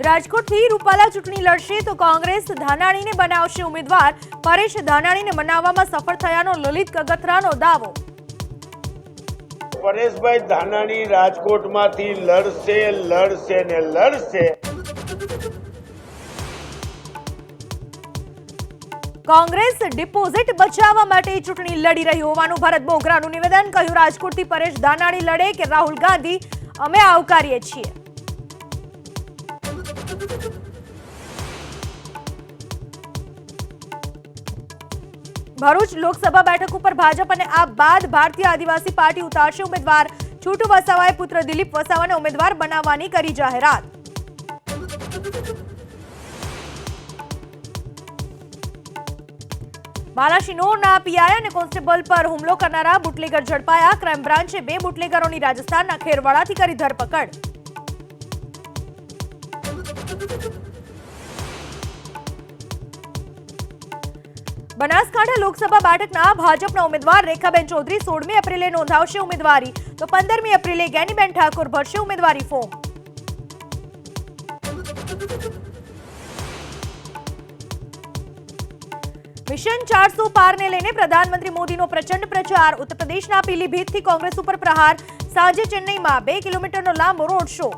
રાજકોટથી રૂપાલા ચૂંટણી લડશે તો કોંગ્રેસ ધાનાણીને બનાવશે ઉમેદવાર। પરેશ ધાનાણીને મનાવવામાં સફળ થયાનો લલિત કગથરાનો દાવો। પરેશભાઈ ધાનાણી રાજકોટમાંથી લડશે ને લડશે। કોંગ્રેસ ડિપોઝિટ બચાવવા માટે ચૂંટણી લડી રહી હોવાનું ભરત બોગરાનું નિવેદન। કહ્યું, રાજકોટથી પરેશ ધાનાણી લડે કે રાહુલ ગાંધી, અમે આવકારીએ છીએ। ભરૂચ લોકસભા બેઠક ઉપર ભાજપ અને આપ બાદ ભારતીય આદિવાસી પાર્ટી ઉતારશે ઉમેદવાર। છોટુ વસાવાએ પુત્ર દિલીપ વસાવાને ઉમેદવાર બનાવવાની કરી જાહેરાત। બાલાસિનોરના પીઆઈ અને કોન્સ્ટેબલ પર હુમલો કરનારા બુટલેગર ઝડપાયા। ક્રાઇમ બ્રાન્ચે 2 બુટલેગરોની રાજસ્થાનના ખેરવાડાથી કરી ધરપકડ। બનાસકાંઠા લોકસભા બેઠકના ભાજપના ઉમેદવાર રેખાબેન ચૌધરી 16મી એપ્રિલે નોંધાવશે ઉમેદવારી, તો 15મી એપ્રિલે જ્ઞાનીબેન ઠાકોર ભરશે ઉમેદવારી ફોર્મ। મિશન 400 પારને લઈને પ્રધાનમંત્રી મોદીનો પ્રચંડ પ્રચાર। ઉત્તર પ્રદેશના પીલીભીતથી કોંગ્રેસ ઉપર પ્રહાર। સાંજે ચેન્નઈમાં 2 કિલોમીટરનો લાંબો રોડ શો।